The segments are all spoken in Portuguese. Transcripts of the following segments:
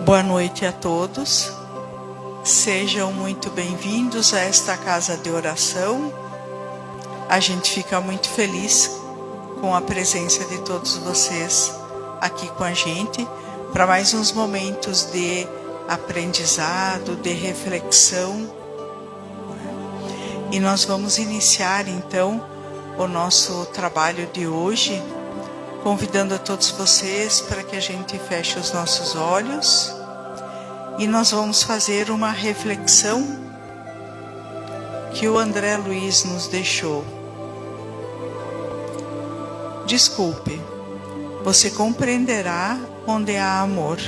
Boa noite a todos. Sejam muito bem-vindos a esta casa de oração. A gente fica muito feliz com a presença de todos vocês aqui com a gente para mais uns momentos de aprendizado, de reflexão. E nós vamos iniciar então o nosso trabalho de hoje, convidando a todos vocês para que a gente feche os nossos olhos e nós vamos fazer uma reflexão que o André Luiz nos deixou. Desculpe, você compreenderá onde há amor.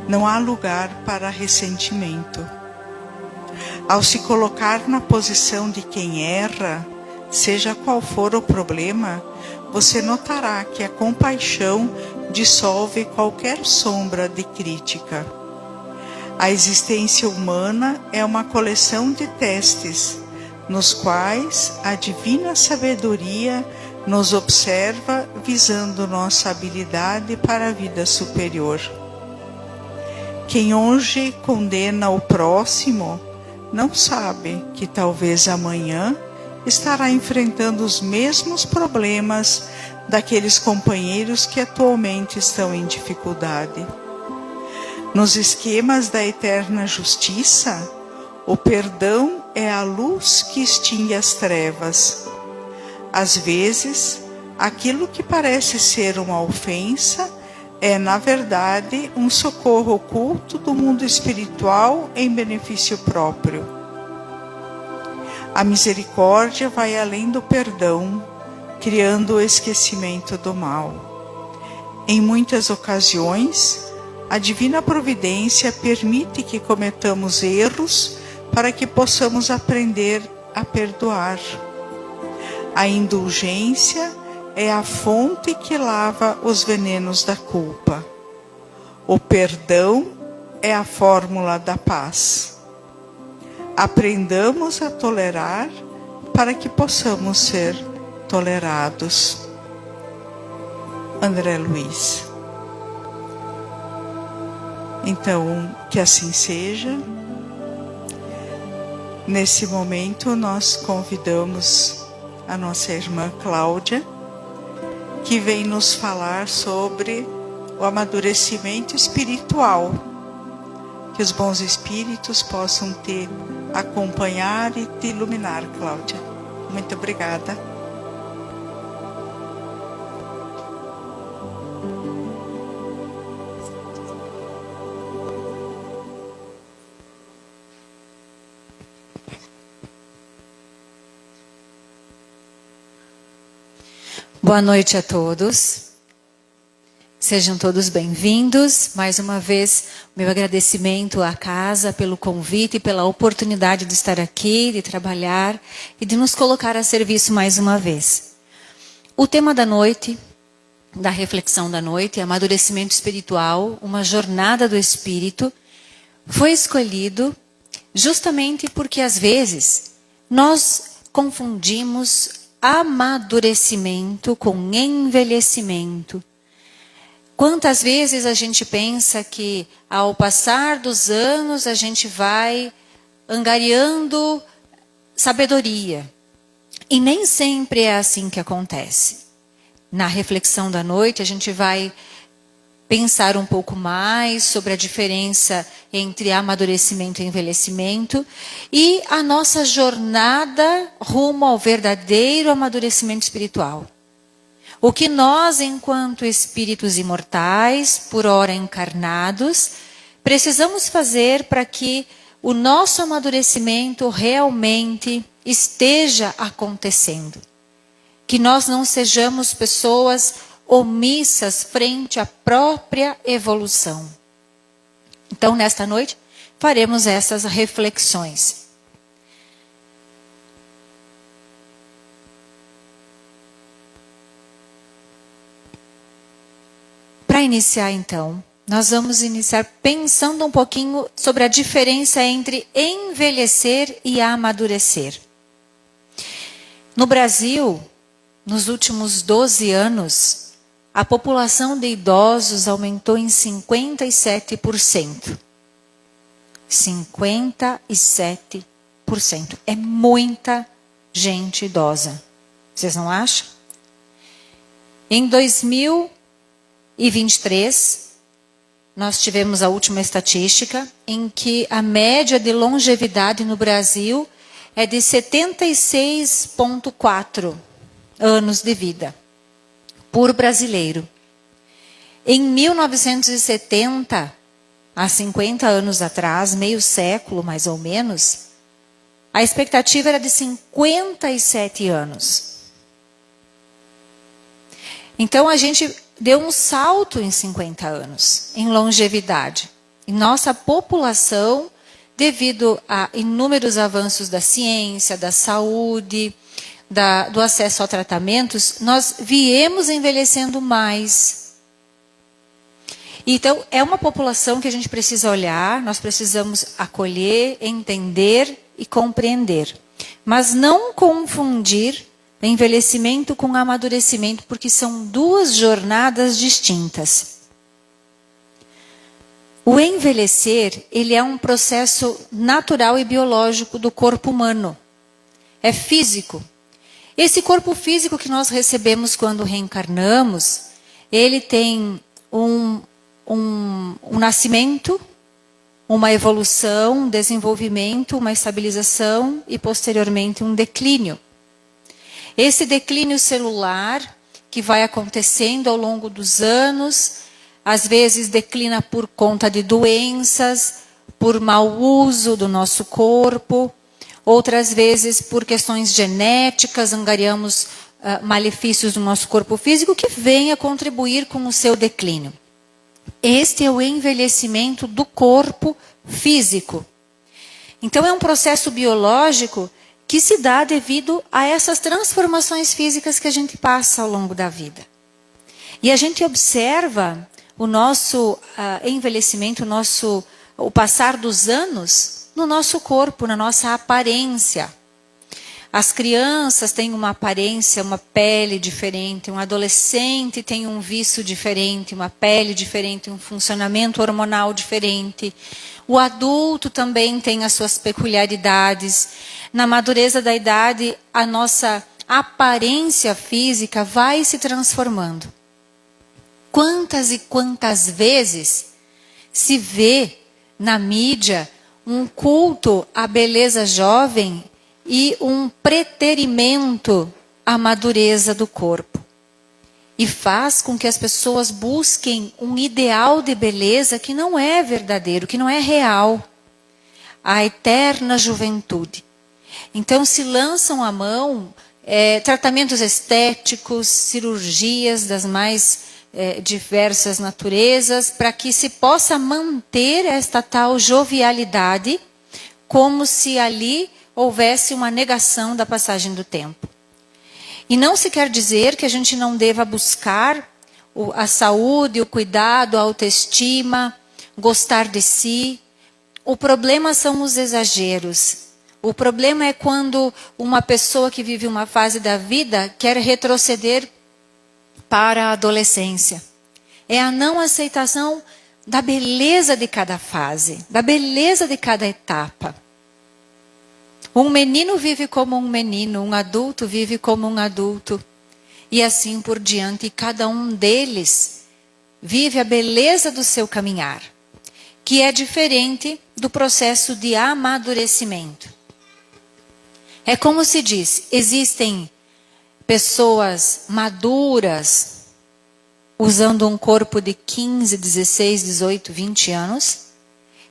Não há lugar para ressentimento. Ao se colocar na posição de quem erra, seja qual for o problema, você notará que a compaixão dissolve qualquer sombra de crítica. A existência humana é uma coleção de testes, nos quais a divina sabedoria nos observa visando nossa habilidade para a vida superior. Quem hoje condena o próximo, não sabe que talvez amanhã estará enfrentando os mesmos problemas daqueles companheiros que atualmente estão em dificuldade. Nos esquemas da eterna justiça, o perdão é a luz que extingue as trevas. Às vezes, aquilo que parece ser uma ofensa é, na verdade, um socorro oculto do mundo espiritual em benefício próprio. A misericórdia vai além do perdão, criando o esquecimento do mal. Em muitas ocasiões, a divina providência permite que cometamos erros para que possamos aprender a perdoar. A indulgência é a fonte que lava os venenos da culpa. O perdão é a fórmula da paz. Aprendamos a tolerar para que possamos ser tolerados. André Luiz. Então, que assim seja. Nesse momento, nós convidamos a nossa irmã Cláudia, que vem nos falar sobre o amadurecimento espiritual. Que os bons espíritos possam te acompanhar e te iluminar, Cláudia. Muito obrigada. Boa noite a todos. Sejam todos bem-vindos. Mais uma vez, meu agradecimento à casa pelo convite e pela oportunidade de estar aqui, de trabalhar e de nos colocar a serviço mais uma vez. O tema da noite, da reflexão da noite, é amadurecimento espiritual, uma jornada do espírito, foi escolhido justamente porque às vezes nós confundimos amadurecimento com envelhecimento. Quantas vezes a gente pensa que ao passar dos anos a gente vai angariando sabedoria. E nem sempre é assim que acontece. Na reflexão da noite a gente vai pensar um pouco mais sobre a diferença entre amadurecimento e envelhecimento e a nossa jornada rumo ao verdadeiro amadurecimento espiritual. O que nós, enquanto espíritos imortais, por ora encarnados, precisamos fazer para que o nosso amadurecimento realmente esteja acontecendo. Que nós não sejamos pessoas omissas frente à própria evolução. Então, nesta noite, faremos essas reflexões. Para iniciar, então, nós vamos iniciar pensando um pouquinho sobre a diferença entre envelhecer e amadurecer. No Brasil, nos últimos 12 anos, a população de idosos aumentou em 57%. 57%. É muita gente idosa. Vocês não acham? Em 2023, nós tivemos a última estatística em que a média de longevidade no Brasil é de 76,4 anos de vida por brasileiro. Em 1970, há 50 anos atrás, meio século mais ou menos, a expectativa era de 57 anos. Então a gente deu um salto em 50 anos, em longevidade. E nossa população, devido a inúmeros avanços da ciência, da saúde, do acesso a tratamentos, nós viemos envelhecendo mais. Então, é uma população que a gente precisa olhar, nós precisamos acolher, entender e compreender. Mas não confundir envelhecimento com amadurecimento, porque são duas jornadas distintas. O envelhecer, ele é um processo natural e biológico do corpo humano. É físico. Esse corpo físico que nós recebemos quando reencarnamos, ele tem um nascimento, uma evolução, um desenvolvimento, uma estabilização e, posteriormente, um declínio. Esse declínio celular, que vai acontecendo ao longo dos anos, às vezes declina por conta de doenças, por mau uso do nosso corpo, outras vezes por questões genéticas, angariamos malefícios do nosso corpo físico que vêm a contribuir com o seu declínio. Este é o envelhecimento do corpo físico. Então é um processo biológico que se dá devido a essas transformações físicas que a gente passa ao longo da vida. E a gente observa o nosso envelhecimento, o passar dos anos no nosso corpo, na nossa aparência. As crianças têm uma aparência, uma pele diferente, um adolescente tem um vício diferente, uma pele diferente, um funcionamento hormonal diferente. O adulto também tem as suas peculiaridades. Na madureza da idade, a nossa aparência física vai se transformando. Quantas e quantas vezes se vê na mídia um culto à beleza jovem e um preterimento à madureza do corpo. E faz com que as pessoas busquem um ideal de beleza que não é verdadeiro, que não é real. A eterna juventude. Então se lançam à mão tratamentos estéticos, cirurgias das mais diversas naturezas, para que se possa manter esta tal jovialidade, como se ali houvesse uma negação da passagem do tempo. E não se quer dizer que a gente não deva buscar a saúde, o cuidado, a autoestima, gostar de si. O problema são os exageros. O problema é quando uma pessoa que vive uma fase da vida quer retroceder para a adolescência. É a não aceitação da beleza de cada fase, da beleza de cada etapa. Um menino vive como um menino, um adulto vive como um adulto. E assim por diante, e cada um deles vive a beleza do seu caminhar, que é diferente do processo de amadurecimento. É como se diz, existem pessoas maduras, usando um corpo de 15, 16, 18, 20 anos,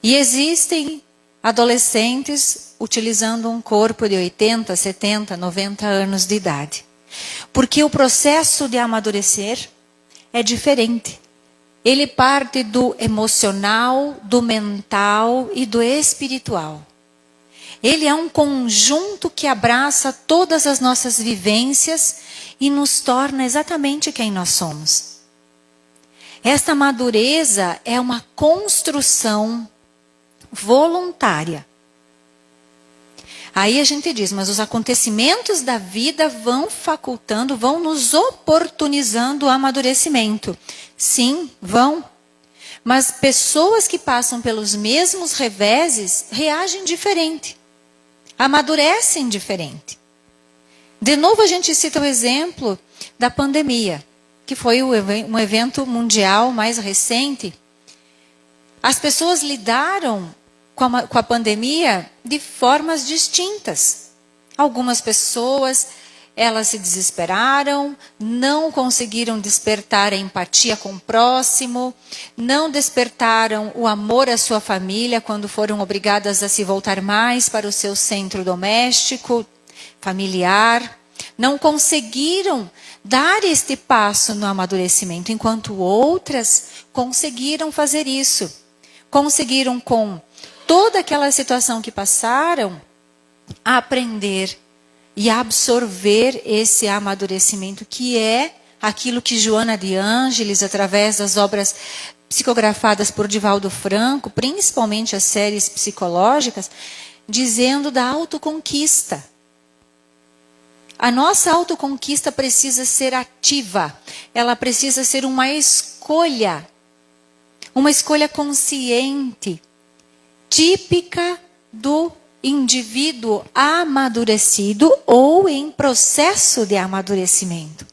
e existem adolescentes utilizando um corpo de 80, 70, 90 anos de idade. Porque o processo de amadurecer é diferente. Ele parte do emocional, do mental e do espiritual. Ele é um conjunto que abraça todas as nossas vivências e nos torna exatamente quem nós somos. Esta madureza é uma construção voluntária. Aí a gente diz, mas os acontecimentos da vida vão facultando, vão nos oportunizando o amadurecimento. Sim, vão. Mas pessoas que passam pelos mesmos reveses reagem diferente. Amadurecem diferente. De novo a gente cita o exemplo da pandemia, que foi um evento mundial mais recente. As pessoas lidaram com a pandemia de formas distintas. Algumas pessoas, elas se desesperaram, não conseguiram despertar a empatia com o próximo, não despertaram o amor à sua família quando foram obrigadas a se voltar mais para o seu centro doméstico, familiar. Não conseguiram dar este passo no amadurecimento, enquanto outras conseguiram fazer isso. Conseguiram, com toda aquela situação que passaram, aprender e absorver esse amadurecimento, que é aquilo que Joana de Ângeles, através das obras psicografadas por Divaldo Franco, principalmente as séries psicológicas, dizendo da autoconquista. A nossa autoconquista precisa ser ativa, ela precisa ser uma escolha consciente, típica do indivíduo amadurecido ou em processo de amadurecimento.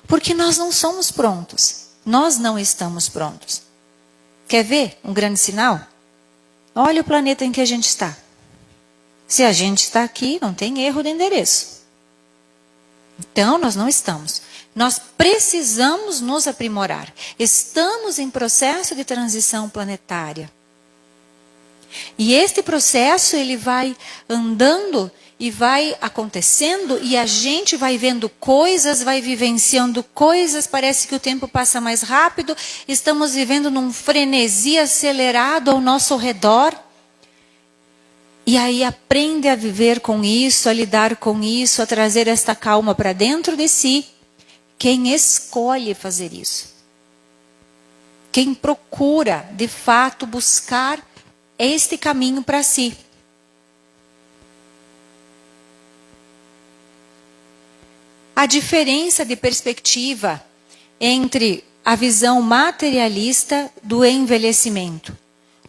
Porque nós não somos prontos. Nós não estamos prontos. Quer ver um grande sinal? Olha o planeta em que a gente está. Se a gente está aqui, não tem erro de endereço. Então, nós não estamos. Nós precisamos nos aprimorar. Estamos em processo de transição planetária. E este processo, ele vai andando e vai acontecendo, e a gente vai vendo coisas, vai vivenciando coisas, parece que o tempo passa mais rápido, estamos vivendo num frenesi acelerado ao nosso redor. E aí aprende a viver com isso, a lidar com isso, a trazer esta calma para dentro de si. Quem escolhe fazer isso? Quem procura, de fato, buscar este caminho para si. A diferença de perspectiva entre a visão materialista do envelhecimento.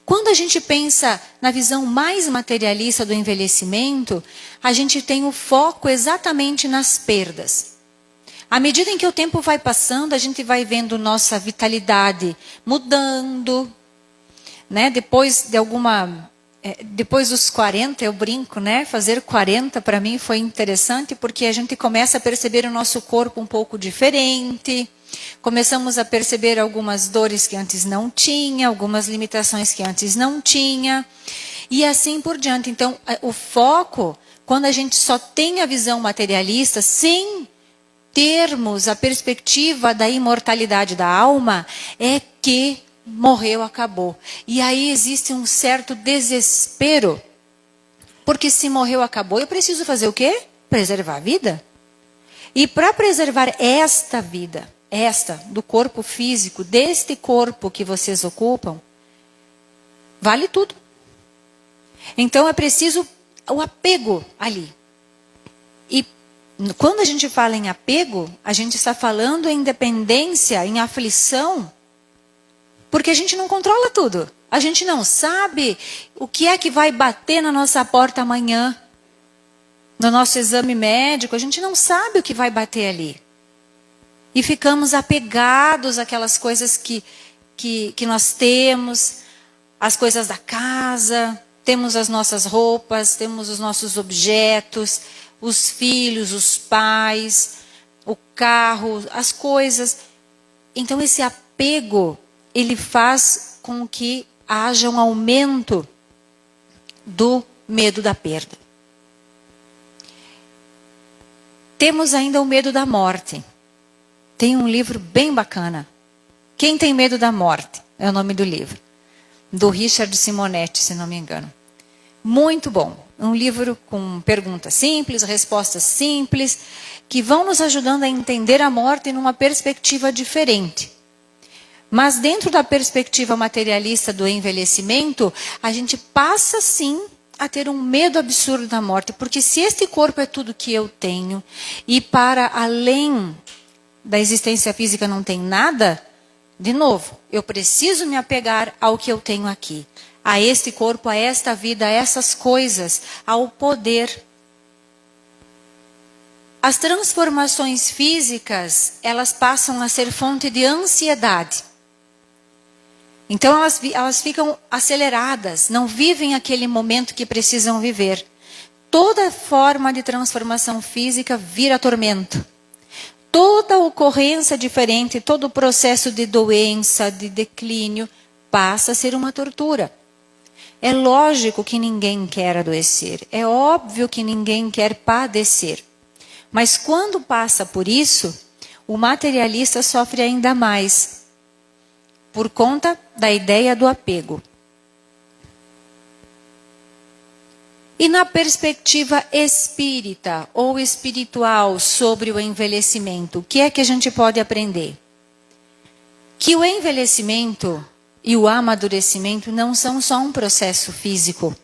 Quando a gente pensa na visão mais materialista do envelhecimento, a gente tem o foco exatamente nas perdas. À medida em que o tempo vai passando, a gente vai vendo nossa vitalidade mudando, né? Depois dos 40, eu brinco, né? Fazer 40 para mim foi interessante, porque a gente começa a perceber o nosso corpo um pouco diferente. Começamos a perceber algumas dores que antes não tinha, algumas limitações que antes não tinha, e assim por diante. Então, o foco, quando a gente só tem a visão materialista, sem termos a perspectiva da imortalidade da alma, é que morreu, acabou. E aí existe um certo desespero, porque se morreu, acabou, eu preciso fazer o quê? Preservar a vida. E para preservar esta vida, esta do corpo físico, deste corpo que vocês ocupam, vale tudo. Então é preciso o apego ali. E quando a gente fala em apego, a gente está falando em dependência, em aflição, porque a gente não controla tudo. A gente não sabe o que é que vai bater na nossa porta amanhã. No nosso exame médico, a gente não sabe o que vai bater ali. E ficamos apegados àquelas coisas que nós temos, as coisas da casa, temos as nossas roupas, temos os nossos objetos, os filhos, os pais, o carro, as coisas. Então esse apego, ele faz com que haja um aumento do medo da perda. Temos ainda o medo da morte. Tem um livro bem bacana. Quem tem medo da morte? É o nome do livro. Do Richard Simonetti, se não me engano. Muito bom. Um livro com perguntas simples, respostas simples, que vão nos ajudando a entender a morte numa perspectiva diferente. Mas dentro da perspectiva materialista do envelhecimento, a gente passa sim a ter um medo absurdo da morte, porque se este corpo é tudo que eu tenho, e para além da existência física não tem nada, de novo, eu preciso me apegar ao que eu tenho aqui, a este corpo, a esta vida, a essas coisas, ao poder. As transformações físicas, elas passam a ser fonte de ansiedade. Então elas ficam aceleradas, não vivem aquele momento que precisam viver. Toda forma de transformação física vira tormento. Toda ocorrência diferente, todo processo de doença, de declínio, passa a ser uma tortura. É lógico que ninguém quer adoecer, é óbvio que ninguém quer padecer. Mas quando passa por isso, o materialista sofre ainda mais, por conta da ideia do apego. E na perspectiva espírita ou espiritual sobre o envelhecimento, o que é que a gente pode aprender? Que o envelhecimento e o amadurecimento não são só um processo físico,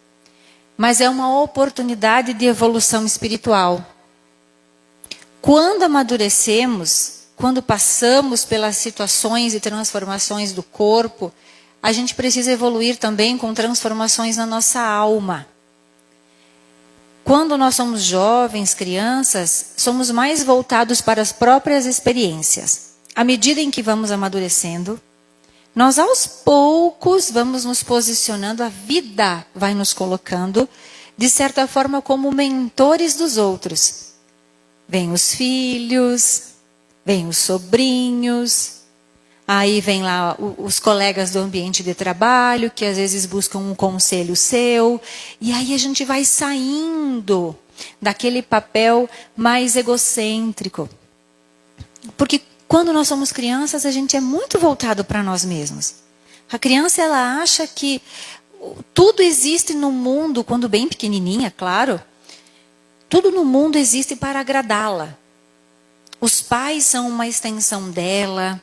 mas é uma oportunidade de evolução espiritual. Quando amadurecemos, quando passamos pelas situações e transformações do corpo, a gente precisa evoluir também com transformações na nossa alma. Quando nós somos jovens, crianças, somos mais voltados para as próprias experiências. À medida em que vamos amadurecendo, nós aos poucos vamos nos posicionando, a vida vai nos colocando, de certa forma, como mentores dos outros. Vêm os filhos, vêm os sobrinhos, aí vem lá os colegas do ambiente de trabalho, que às vezes buscam um conselho seu, e aí a gente vai saindo daquele papel mais egocêntrico. Porque quando nós somos crianças, a gente é muito voltado para nós mesmos. A criança, ela acha que tudo existe no mundo, quando bem pequenininha, claro, tudo no mundo existe para agradá-la. Os pais são uma extensão dela.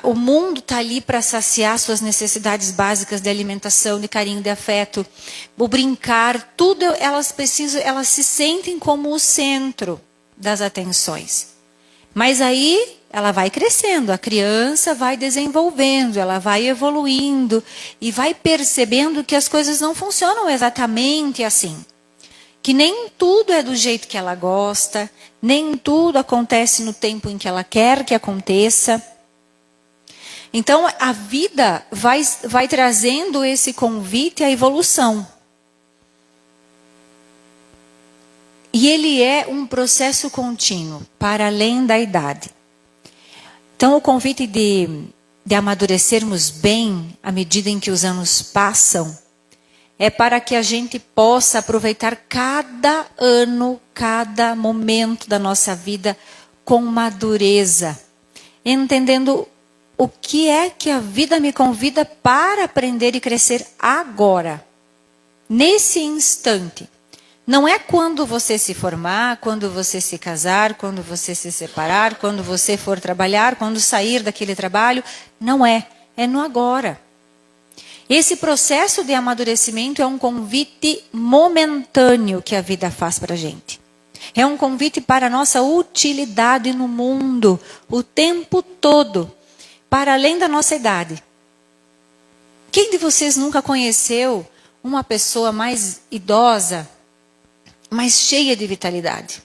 O mundo está ali para saciar suas necessidades básicas de alimentação, de carinho, de afeto. O brincar, tudo elas precisam, elas se sentem como o centro das atenções. Mas aí ela vai crescendo, a criança vai desenvolvendo, ela vai evoluindo e vai percebendo que as coisas não funcionam exatamente assim. Que nem tudo é do jeito que ela gosta, nem tudo acontece no tempo em que ela quer que aconteça. Então, a vida vai trazendo esse convite à evolução. E ele é um processo contínuo, para além da idade. Então, o convite de amadurecermos bem, à medida em que os anos passam, é para que a gente possa aproveitar cada ano, cada momento da nossa vida com madureza, entendendo o que é que a vida me convida para aprender e crescer agora, nesse instante. Não é quando você se formar, quando você se casar, quando você se separar, quando você for trabalhar, quando sair daquele trabalho. Não é, é no agora. Esse processo de amadurecimento é um convite momentâneo que a vida faz para a gente. É um convite para a nossa utilidade no mundo, o tempo todo, para além da nossa idade. Quem de vocês nunca conheceu uma pessoa mais idosa, mais cheia de vitalidade?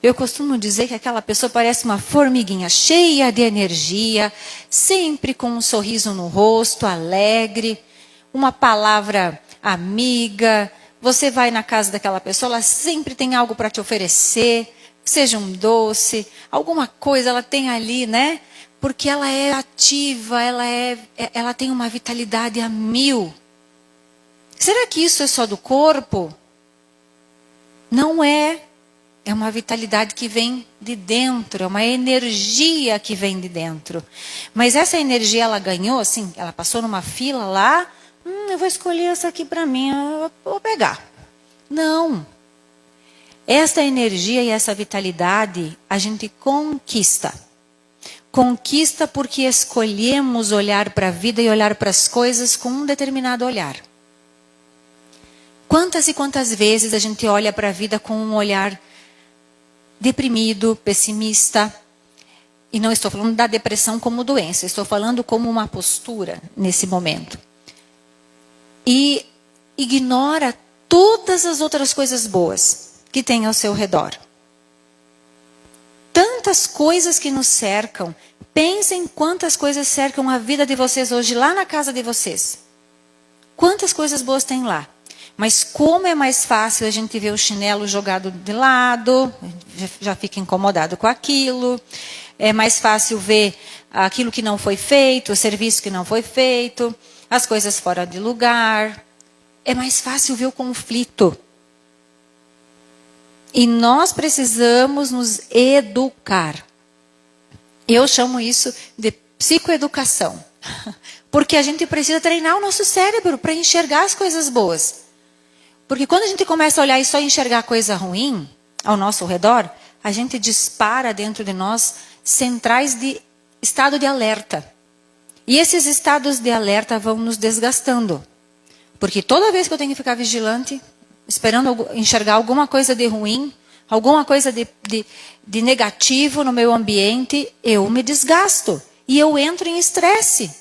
Eu costumo dizer que aquela pessoa parece uma formiguinha, cheia de energia, sempre com um sorriso no rosto, alegre, uma palavra amiga. Você vai na casa daquela pessoa, ela sempre tem algo para te oferecer, seja um doce, alguma coisa ela tem ali, né? Porque ela é ativa, ela tem uma vitalidade a 1000. Será que isso é só do corpo? Não é. É uma vitalidade que vem de dentro, é uma energia que vem de dentro. Mas essa energia ela ganhou, assim, ela passou numa fila lá, eu vou escolher essa aqui para mim, eu vou pegar. Não. Essa energia e essa vitalidade a gente conquista. Conquista porque escolhemos olhar para a vida e olhar para as coisas com um determinado olhar. Quantas e quantas vezes a gente olha para a vida com um olhar deprimido, pessimista. E não estou falando da depressão como doença, estou falando como uma postura nesse momento. E ignora todas as outras coisas boas que tem ao seu redor. Tantas coisas que nos cercam. Pensem quantas coisas cercam a vida de vocês hoje lá na casa de vocês. Quantas coisas boas tem lá. Mas como é mais fácil a gente ver o chinelo jogado de lado, já fica incomodado com aquilo. É mais fácil ver aquilo que não foi feito, o serviço que não foi feito, as coisas fora de lugar. É mais fácil ver o conflito. E nós precisamos nos educar. Eu chamo isso de psicoeducação. Porque a gente precisa treinar o nosso cérebro para enxergar as coisas boas. Porque quando a gente começa a olhar e só enxergar coisa ruim ao nosso redor, a gente dispara dentro de nós centrais de estado de alerta. E esses estados de alerta vão nos desgastando. Porque toda vez que eu tenho que ficar vigilante, esperando enxergar alguma coisa de ruim, alguma coisa de negativo no meu ambiente, eu me desgasto. E eu entro em estresse.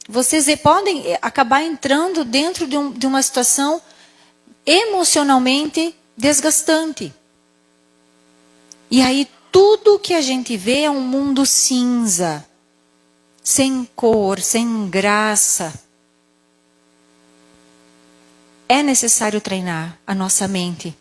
Vocês podem acabar entrando dentro de uma situação emocionalmente desgastante. E aí tudo que a gente vê é um mundo cinza, sem cor, sem graça. É necessário treinar a nossa mente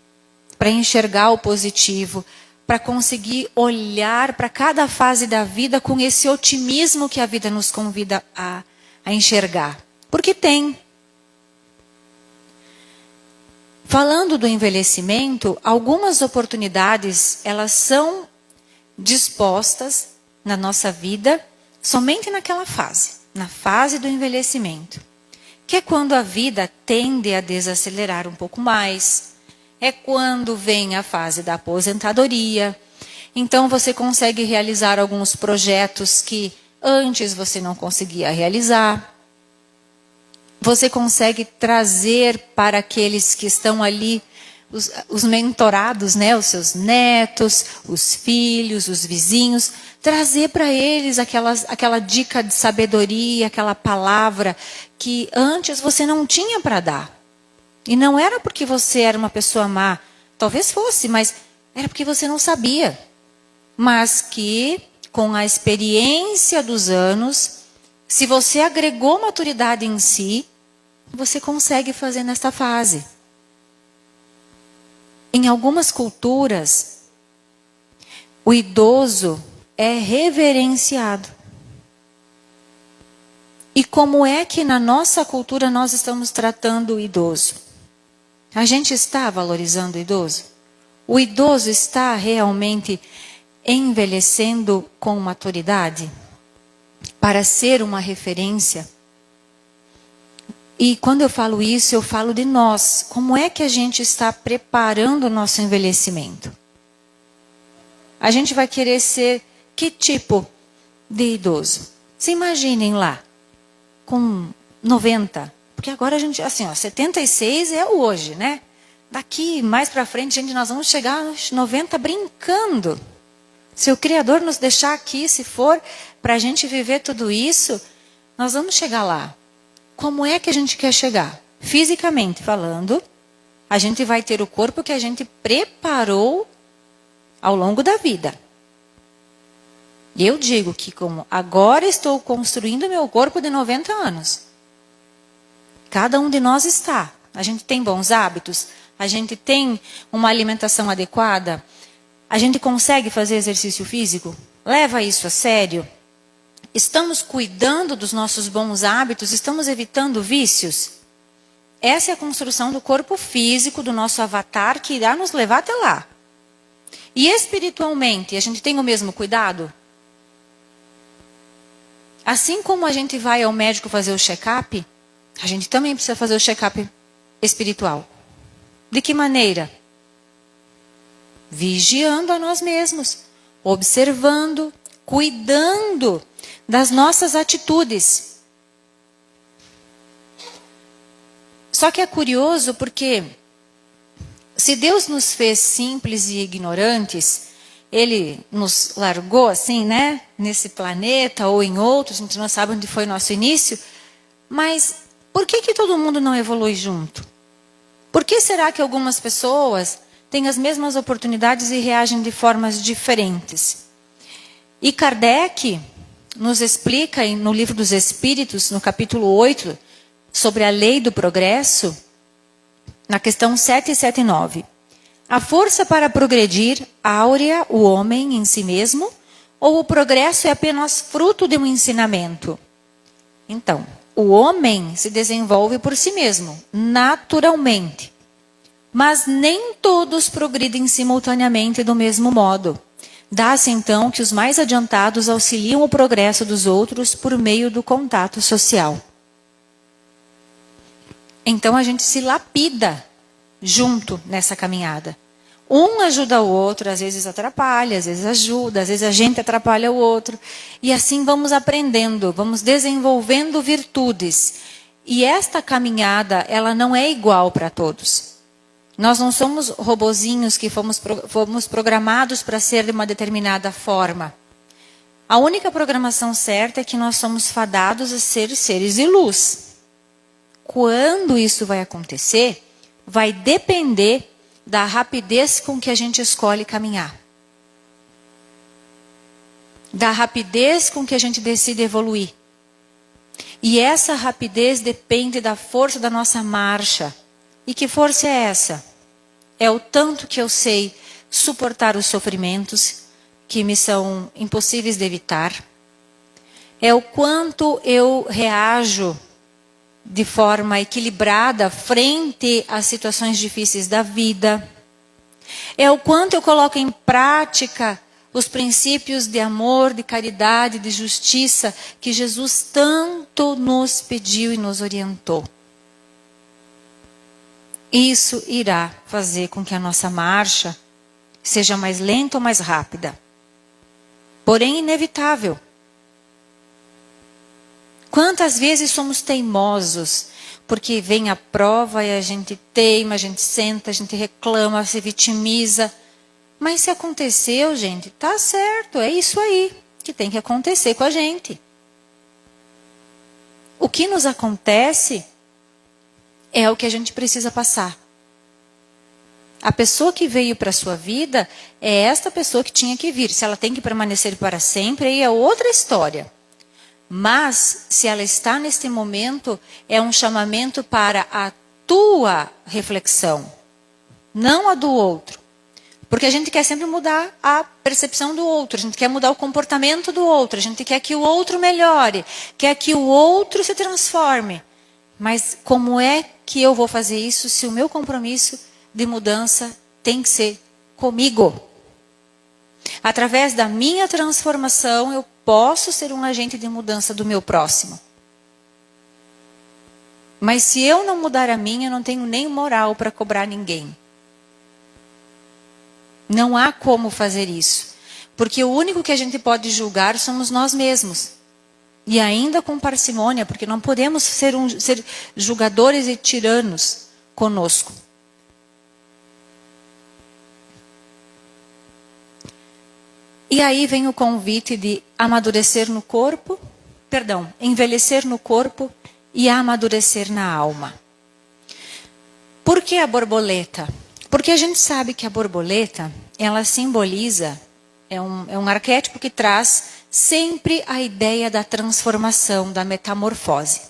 para enxergar o positivo, para conseguir olhar para cada fase da vida com esse otimismo que a vida nos convida a enxergar. Porque tem. Falando do envelhecimento, algumas oportunidades, elas são dispostas na nossa vida somente naquela fase, na fase do envelhecimento. Que é quando a vida tende a desacelerar um pouco mais. É quando vem a fase da aposentadoria. Então você consegue realizar alguns projetos que antes você não conseguia realizar. Você consegue trazer para aqueles que estão ali, os mentorados, né? Os seus netos, os filhos, os vizinhos, trazer para eles aquela dica de sabedoria, aquela palavra que antes você não tinha para dar. E não era porque você era uma pessoa má, talvez fosse, mas era porque você não sabia. Mas que, com a experiência dos anos, se você agregou maturidade em si, você consegue fazer nesta fase. Em algumas culturas, o idoso é reverenciado. E como é que na nossa cultura nós estamos tratando o idoso? A gente está valorizando o idoso? O idoso está realmente envelhecendo com maturidade para ser uma referência? E quando eu falo isso, eu falo de nós. Como é que a gente está preparando o nosso envelhecimento? A gente vai querer ser que tipo de idoso? Se imaginem lá, com 90. Porque agora a gente, assim, 76 é o hoje, né? Daqui, mais para frente, gente, nós vamos chegar aos 90 brincando. Se o Criador nos deixar aqui, se for para a gente viver tudo isso, nós vamos chegar lá. Como é que a gente quer chegar? Fisicamente falando, a gente vai ter o corpo que a gente preparou ao longo da vida. E eu digo que como agora estou construindo meu corpo de 90 anos. Cada um de nós está. A gente tem bons hábitos, a gente tem uma alimentação adequada, a gente consegue fazer exercício físico? Leva isso a sério? Estamos cuidando dos nossos bons hábitos? Estamos evitando vícios? Essa é a construção do corpo físico, do nosso avatar, que irá nos levar até lá. E espiritualmente, a gente tem o mesmo cuidado? Assim como a gente vai ao médico fazer o check-up, a gente também precisa fazer o check-up espiritual. De que maneira? Vigiando a nós mesmos, observando, cuidando das nossas atitudes. Só que é curioso porque se Deus nos fez simples e ignorantes, Ele nos largou assim, né? Nesse planeta ou em outros, a gente não sabe onde foi nosso início. Mas por que todo mundo não evolui junto? Por que será que algumas pessoas têm as mesmas oportunidades e reagem de formas diferentes? E Kardec nos explica no Livro dos Espíritos, no capítulo 8, sobre a lei do progresso, na questão 779. A força para progredir áurea o homem em si mesmo, ou o progresso é apenas fruto de um ensinamento? Então, o homem se desenvolve por si mesmo, naturalmente. Mas nem todos progridem simultaneamente do mesmo modo. Dá-se então que os mais adiantados auxiliam o progresso dos outros por meio do contato social. Então a gente se lapida junto nessa caminhada. Um ajuda o outro, às vezes atrapalha, às vezes ajuda, às vezes a gente atrapalha o outro. E assim vamos aprendendo, vamos desenvolvendo virtudes. E esta caminhada, ela não é igual para todos. Nós não somos robozinhos que fomos programados para ser de uma determinada forma. A única programação certa é que nós somos fadados a ser seres de luz. Quando isso vai acontecer, vai depender da rapidez com que a gente escolhe caminhar. Da rapidez com que a gente decide evoluir. E essa rapidez depende da força da nossa marcha. E que força é essa? É o tanto que eu sei suportar os sofrimentos que me são impossíveis de evitar. É o quanto eu reajo de forma equilibrada frente às situações difíceis da vida. É o quanto eu coloco em prática os princípios de amor, de caridade, de justiça que Jesus tanto nos pediu e nos orientou. Isso irá fazer com que a nossa marcha seja mais lenta ou mais rápida. Porém, inevitável. Quantas vezes somos teimosos, porque vem a prova e a gente teima, a gente senta, a gente reclama, se vitimiza. Mas se aconteceu, gente, tá certo, é isso aí que tem que acontecer com a gente. O que nos acontece é o que a gente precisa passar. A pessoa que veio para a sua vida é esta pessoa que tinha que vir. Se ela tem que permanecer para sempre, aí é outra história. Mas, se ela está neste momento, é um chamamento para a tua reflexão, não a do outro. Porque a gente quer sempre mudar a percepção do outro, a gente quer mudar o comportamento do outro, a gente quer que o outro melhore, quer que o outro se transforme. Mas como é que eu vou fazer isso se o meu compromisso de mudança tem que ser comigo? Através da minha transformação, eu posso ser um agente de mudança do meu próximo. Mas se eu não mudar a minha, eu não tenho nem moral para cobrar ninguém. Não há como fazer isso. Porque o único que a gente pode julgar somos nós mesmos. E ainda com parcimônia, porque não podemos ser julgadores e tiranos conosco. E aí vem o convite de envelhecer no corpo e amadurecer na alma. Por que a borboleta? Porque a gente sabe que a borboleta, ela simboliza, é um arquétipo que traz sempre a ideia da transformação, da metamorfose.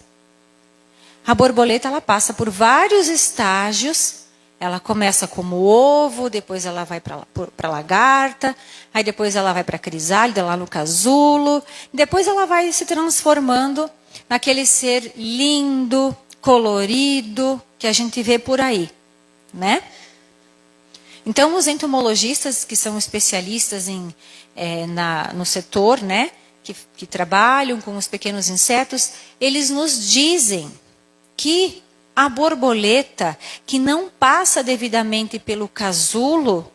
A borboleta, ela passa por vários estágios. Ela começa como ovo, depois ela vai para a lagarta, aí depois ela vai para a crisálida, lá no casulo. Depois ela vai se transformando naquele ser lindo, colorido, que a gente vê por aí, né? Então, os entomologistas, que são especialistas no setor, né, que trabalham com os pequenos insetos, eles nos dizem que a borboleta que não passa devidamente pelo casulo,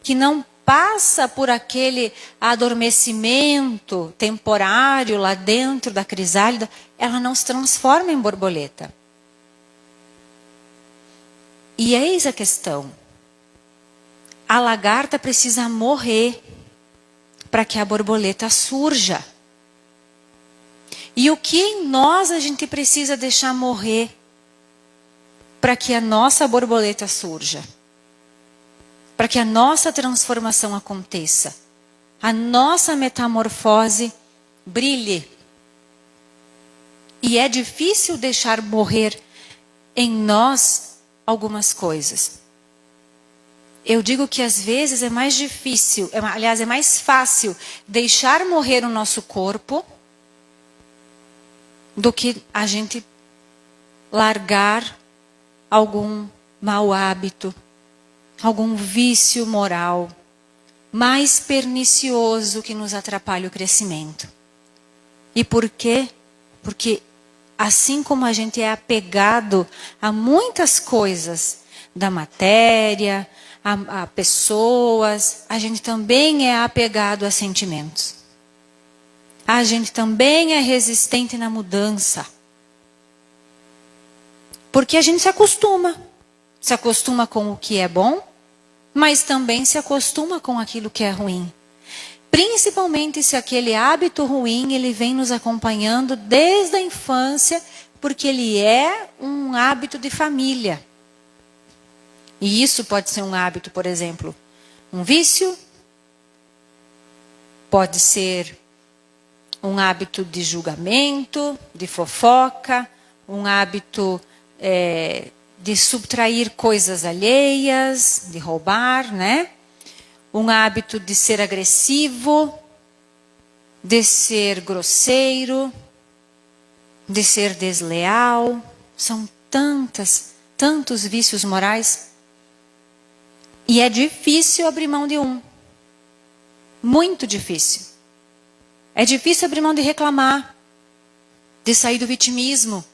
que não passa por aquele adormecimento temporário lá dentro da crisálida, ela não se transforma em borboleta. E eis a questão. A lagarta precisa morrer para que a borboleta surja. E o que em nós a gente precisa deixar morrer para que a nossa borboleta surja? Para que a nossa transformação aconteça. A nossa metamorfose brilhe. E é difícil deixar morrer em nós algumas coisas. Eu digo que às vezes é mais difícil, aliás, é mais fácil deixar morrer o nosso corpo do que a gente largar algum mau hábito, algum vício moral mais pernicioso que nos atrapalha o crescimento. E por quê? Porque assim como a gente é apegado a muitas coisas da matéria, a pessoas, a gente também é apegado a sentimentos. A gente também é resistente na mudança. Porque a gente se acostuma com o que é bom, mas também se acostuma com aquilo que é ruim. Principalmente se aquele hábito ruim, ele vem nos acompanhando desde a infância, porque ele é um hábito de família. E isso pode ser um hábito, por exemplo, um vício, pode ser um hábito de julgamento, de fofoca, um hábito de subtrair coisas alheias, de roubar, né? Um hábito de ser agressivo, de ser grosseiro, de ser desleal. São tantos vícios morais. E é difícil abrir mão de um. Muito difícil. É difícil abrir mão de reclamar, de sair do vitimismo.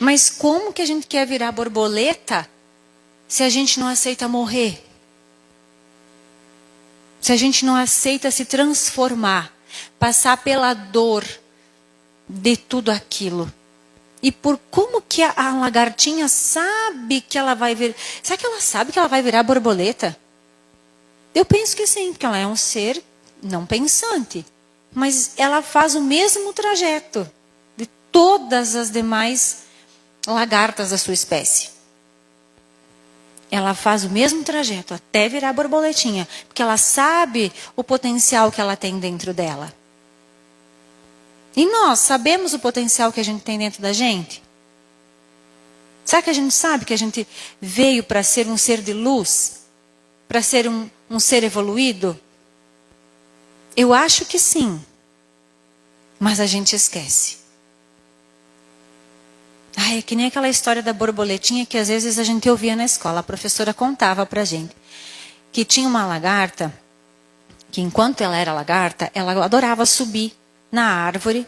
Mas como que a gente quer virar borboleta se a gente não aceita morrer? Se a gente não aceita se transformar, passar pela dor de tudo aquilo. E por como que a lagartinha sabe que ela vai virar? Será que ela sabe que ela vai virar borboleta? Eu penso que sim, porque ela é um ser não pensante. Mas ela faz o mesmo trajeto de todas as demais lagartas da sua espécie. Ela faz o mesmo trajeto até virar borboletinha, porque ela sabe o potencial que ela tem dentro dela. E nós sabemos o potencial que a gente tem dentro da gente? Será que a gente sabe que a gente veio para ser um ser de luz? Para ser um ser evoluído? Eu acho que sim. Mas a gente esquece. Ai, é que nem aquela história da borboletinha que às vezes a gente ouvia na escola. A professora contava pra gente que tinha uma lagarta, que enquanto ela era lagarta, ela adorava subir na árvore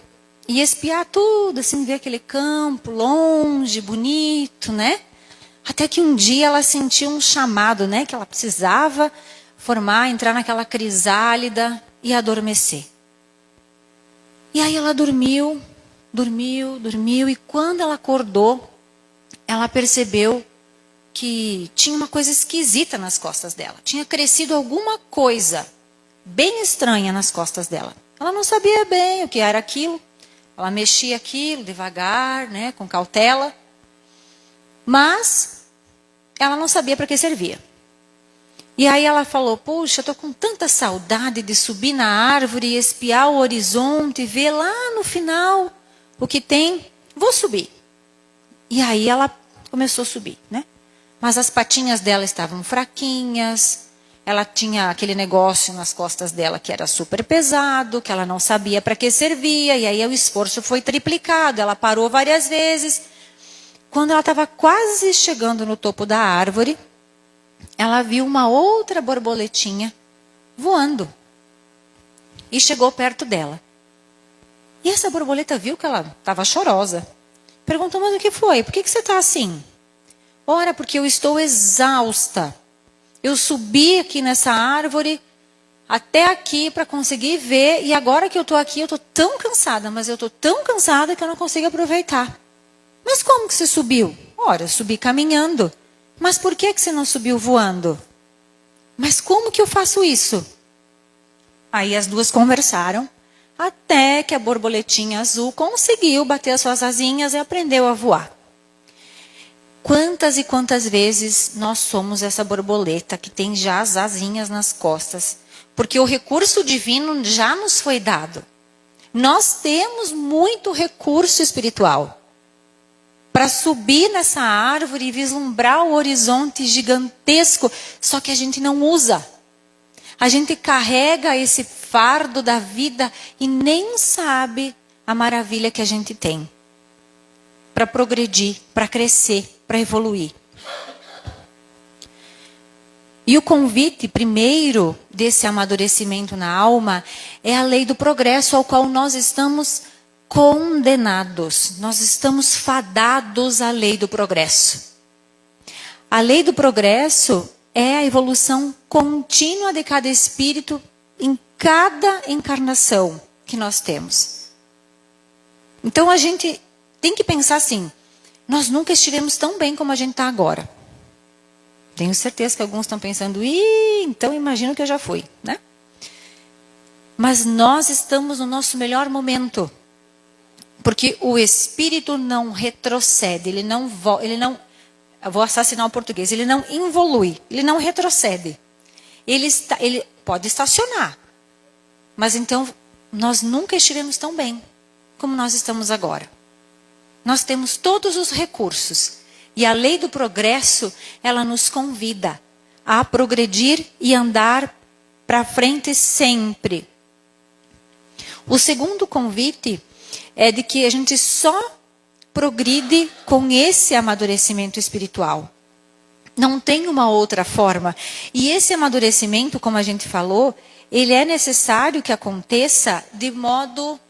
e espiar tudo, assim, ver aquele campo longe, bonito, né? Até que um dia ela sentiu um chamado, né? Que ela precisava entrar naquela crisálida e adormecer. E aí ela dormiu, e quando ela acordou, ela percebeu que tinha uma coisa esquisita nas costas dela. Tinha crescido alguma coisa bem estranha nas costas dela. Ela não sabia bem o que era aquilo. Ela mexia aquilo devagar, né, com cautela. Mas ela não sabia para que servia. E aí ela falou, puxa, estou com tanta saudade de subir na árvore e espiar o horizonte e ver lá no final o que tem. Vou subir. E aí ela começou a subir, né? Mas as patinhas dela estavam fraquinhas. Ela tinha aquele negócio nas costas dela que era super pesado, que ela não sabia para que servia. E aí o esforço foi triplicado. Ela parou várias vezes. Quando ela estava quase chegando no topo da árvore, ela viu uma outra borboletinha voando. E chegou perto dela. E essa borboleta viu que ela estava chorosa. Perguntou, mas o que foi? Por que você está assim? Ora, porque eu estou exausta. Eu subi aqui nessa árvore até aqui para conseguir ver. E agora que eu estou aqui, eu estou tão cansada. Mas eu estou tão cansada que eu não consigo aproveitar. Mas como que você subiu? Ora, eu subi caminhando. Mas por que você não subiu voando? Mas como que eu faço isso? Aí as duas conversaram, até que a borboletinha azul conseguiu bater as suas asinhas e aprendeu a voar. Quantas e quantas vezes nós somos essa borboleta que tem já as asinhas nas costas, porque o recurso divino já nos foi dado. Nós temos muito recurso espiritual para subir nessa árvore e vislumbrar o horizonte gigantesco, só que a gente não usa. A gente carrega esse fardo da vida e nem sabe a maravilha que a gente tem para progredir, para crescer, para evoluir. E o convite primeiro desse amadurecimento na alma é a lei do progresso ao qual nós estamos condenados. Nós estamos fadados à lei do progresso. A lei do progresso é a evolução contínua de cada espírito em cada encarnação que nós temos. Então a gente tem que pensar assim, nós nunca estivemos tão bem como a gente está agora. Tenho certeza que alguns estão pensando, então imagino que eu já fui, né? Mas nós estamos no nosso melhor momento. Porque o espírito não retrocede, ele não, eu vou assassinar o português, ele não evolui, ele não retrocede. Ele pode estacionar. Mas então, nós nunca estivemos tão bem como nós estamos agora. Nós temos todos os recursos. E a lei do progresso, ela nos convida a progredir e andar para frente sempre. O segundo convite é de que a gente só progride com esse amadurecimento espiritual. Não tem uma outra forma. E esse amadurecimento, como a gente falou, ele é necessário que aconteça de modo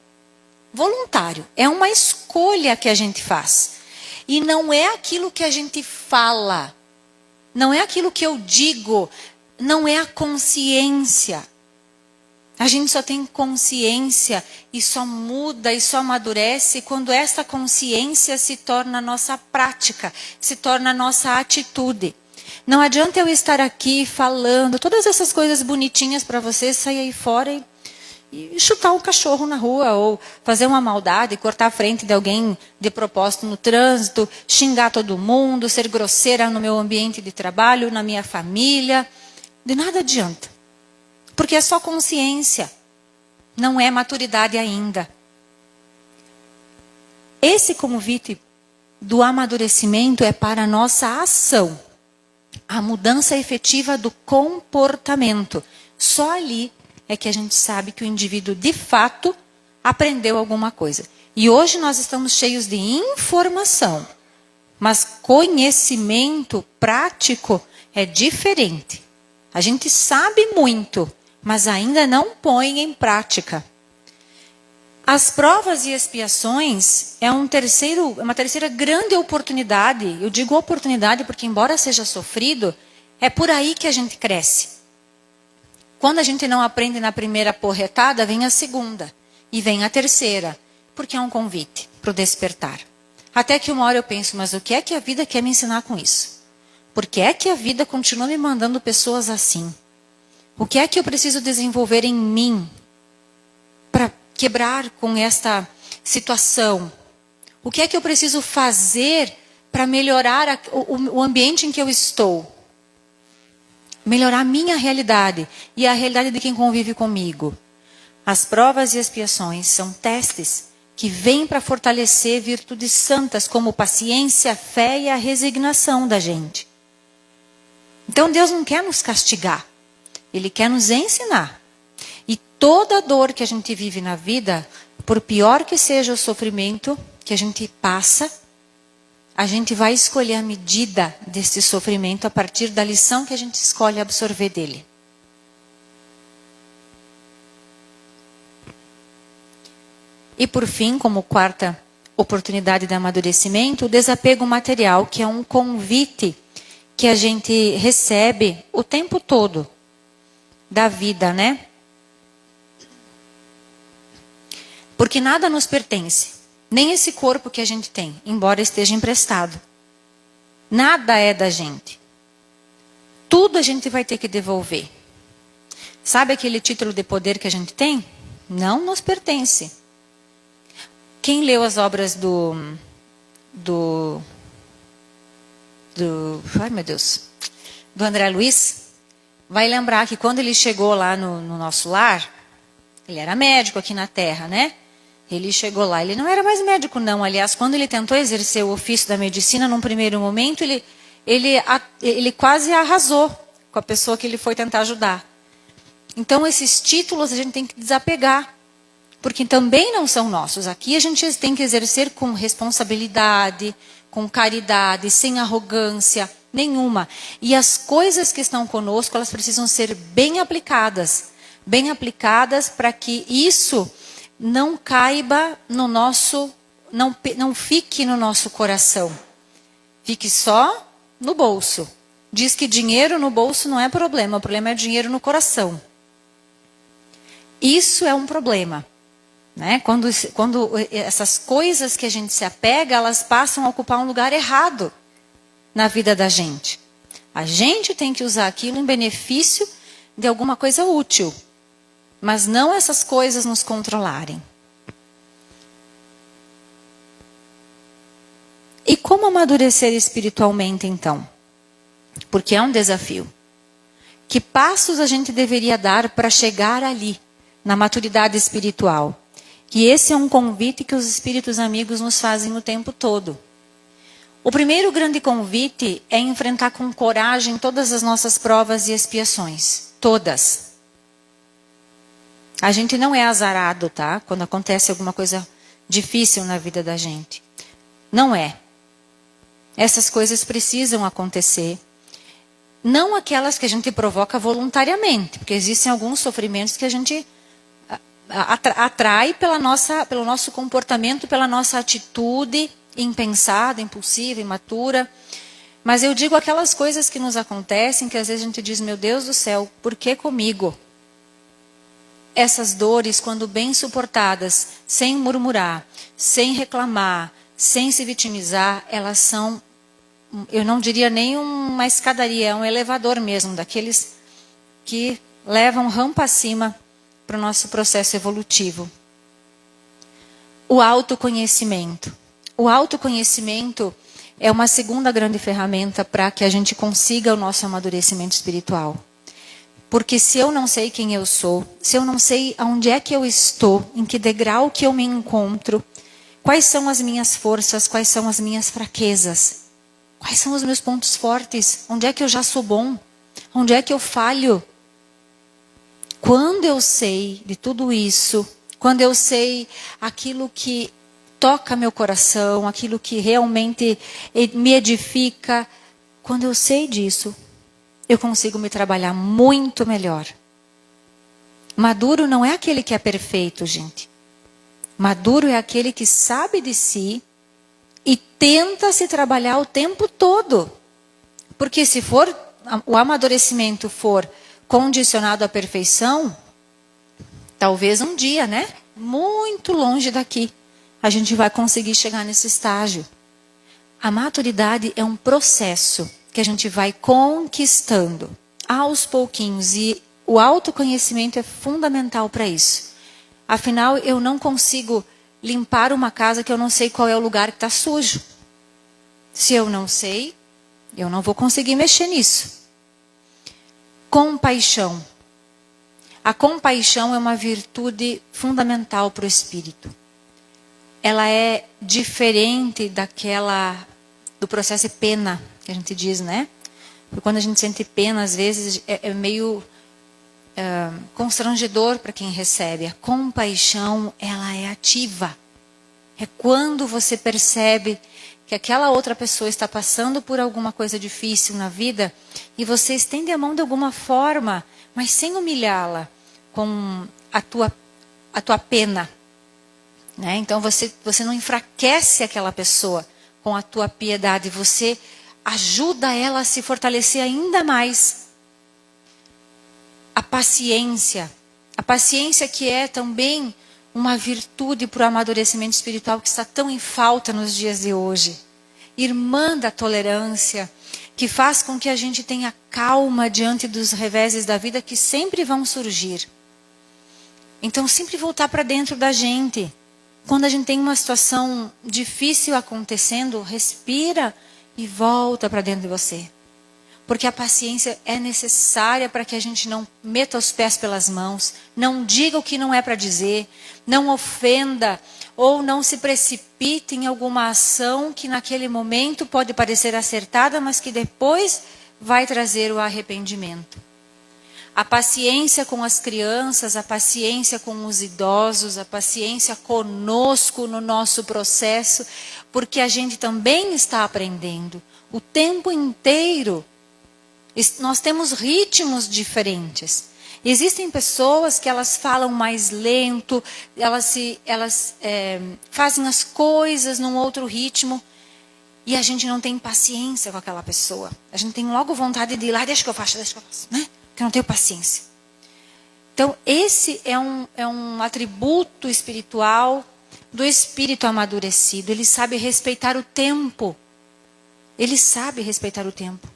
voluntário. É uma escolha que a gente faz. E não é aquilo que a gente fala. Não é aquilo que eu digo. Não é a consciência. A gente só tem consciência e só muda e só amadurece quando essa consciência se torna nossa prática, se torna nossa atitude. Não adianta eu estar aqui falando todas essas coisas bonitinhas para você, sair aí fora e chutar um cachorro na rua, ou fazer uma maldade, cortar a frente de alguém de propósito no trânsito, xingar todo mundo, ser grosseira no meu ambiente de trabalho, na minha família. De nada adianta. Porque é só consciência, não é maturidade ainda. Esse convite do amadurecimento é para a nossa ação. A mudança efetiva do comportamento. Só ali é que a gente sabe que o indivíduo de fato aprendeu alguma coisa. E hoje nós estamos cheios de informação. Mas conhecimento prático é diferente. A gente sabe muito, mas ainda não põe em prática. As provas e expiações é uma terceira grande oportunidade. Eu digo oportunidade porque, embora seja sofrido, é por aí que a gente cresce. Quando a gente não aprende na primeira porretada, vem a segunda. E vem a terceira. Porque é um convite para o despertar. Até que uma hora eu penso, mas o que é que a vida quer me ensinar com isso? Por que é que a vida continua me mandando pessoas assim? O que é que eu preciso desenvolver em mim para quebrar com esta situação? O que é que eu preciso fazer para melhorar o ambiente em que eu estou? Melhorar a minha realidade e a realidade de quem convive comigo. As provas e expiações são testes que vêm para fortalecer virtudes santas como paciência, fé e a resignação da gente. Então Deus não quer nos castigar. Ele quer nos ensinar. E toda dor que a gente vive na vida, por pior que seja o sofrimento que a gente passa, a gente vai escolher a medida desse sofrimento a partir da lição que a gente escolhe absorver dele. E por fim, como quarta oportunidade de amadurecimento, o desapego material, que é um convite que a gente recebe o tempo todo da vida, né? Porque nada nos pertence. Nem esse corpo que a gente tem, embora esteja emprestado. Nada é da gente. Tudo a gente vai ter que devolver. Sabe aquele título de poder que a gente tem? Não nos pertence. Quem leu as obras ai meu Deus, do André Luiz, vai lembrar que quando ele chegou lá no nosso lar, ele era médico aqui na Terra, né? Ele chegou lá, ele não era mais médico não, aliás, quando ele tentou exercer o ofício da medicina, num primeiro momento, ele quase arrasou com a pessoa que ele foi tentar ajudar. Então, esses títulos a gente tem que desapegar, porque também não são nossos. Aqui a gente tem que exercer com responsabilidade, com caridade, sem arrogância nenhuma. E as coisas que estão conosco, elas precisam ser bem aplicadas para que isso não caiba no nosso, não fique no nosso coração. Fique só no bolso. Diz que dinheiro no bolso não é problema, o problema é dinheiro no coração. Isso é um problema, né? Quando essas coisas que a gente se apega, elas passam a ocupar um lugar errado na vida da gente. A gente tem que usar aquilo em benefício de alguma coisa útil, mas não essas coisas nos controlarem. E como amadurecer espiritualmente, então? Porque é um desafio. Que passos a gente deveria dar para chegar ali, na maturidade espiritual? E esse é um convite que os espíritos amigos nos fazem o tempo todo. O primeiro grande convite é enfrentar com coragem todas as nossas provas e expiações. Todas. A gente não é azarado, tá? Quando acontece alguma coisa difícil na vida da gente. Não é. Essas coisas precisam acontecer. Não aquelas que a gente provoca voluntariamente, porque existem alguns sofrimentos que a gente atrai pelo nosso comportamento, pela nossa atitude impensada, impulsiva, imatura. Mas eu digo aquelas coisas que nos acontecem, que às vezes a gente diz, meu Deus do céu, por que comigo? Essas dores, quando bem suportadas, sem murmurar, sem reclamar, sem se vitimizar, elas são, eu não diria nem uma escadaria, é um elevador mesmo, daqueles que levam rampa acima para o nosso processo evolutivo. O autoconhecimento. O autoconhecimento é uma segunda grande ferramenta para que a gente consiga o nosso amadurecimento espiritual. Porque se eu não sei quem eu sou, se eu não sei aonde é que eu estou, em que degrau que eu me encontro, quais são as minhas forças, quais são as minhas fraquezas, quais são os meus pontos fortes, onde é que eu já sou bom, onde é que eu falho. Quando eu sei de tudo isso, quando eu sei aquilo que toca meu coração, aquilo que realmente me edifica, quando eu sei disso, eu consigo me trabalhar muito melhor. Maduro não é aquele que é perfeito, gente. Maduro é aquele que sabe de si e tenta se trabalhar o tempo todo. Porque se for o amadurecimento for condicionado à perfeição, talvez um dia, né? Muito longe daqui, a gente vai conseguir chegar nesse estágio. A maturidade é um processo que a gente vai conquistando aos pouquinhos. E o autoconhecimento é fundamental para isso. Afinal, eu não consigo limpar uma casa que eu não sei qual é o lugar que está sujo. Se eu não sei, eu não vou conseguir mexer nisso. Compaixão. A compaixão é uma virtude fundamental para o espírito. Ela é diferente do processo de pena, que a gente diz, né? Porque quando a gente sente pena, às vezes é meio constrangedor para quem recebe. A compaixão, ela é ativa. É quando você percebe que aquela outra pessoa está passando por alguma coisa difícil na vida e você estende a mão de alguma forma, mas sem humilhá-la, com a tua pena. Né? Então você não enfraquece aquela pessoa com a tua piedade, você ajuda ela a se fortalecer ainda mais. A paciência que é também uma virtude para o amadurecimento espiritual que está tão em falta nos dias de hoje. Irmã da tolerância, que faz com que a gente tenha calma diante dos reveses da vida que sempre vão surgir. Então, sempre voltar para dentro da gente. Quando a gente tem uma situação difícil acontecendo, respira e volta para dentro de você. Porque a paciência é necessária para que a gente não meta os pés pelas mãos, não diga o que não é para dizer, não ofenda ou não se precipite em alguma ação que naquele momento pode parecer acertada, mas que depois vai trazer o arrependimento. A paciência com as crianças, a paciência com os idosos, a paciência conosco no nosso processo, porque a gente também está aprendendo o tempo inteiro. Nós temos ritmos diferentes. Existem pessoas que elas falam mais lento, elas fazem as coisas num outro ritmo, e a gente não tem paciência com aquela pessoa. A gente tem logo vontade de ir lá, deixa que eu faço, né? Porque eu não tenho paciência. Então, esse é um atributo espiritual do espírito amadurecido. Ele sabe respeitar o tempo. Ele sabe respeitar o tempo.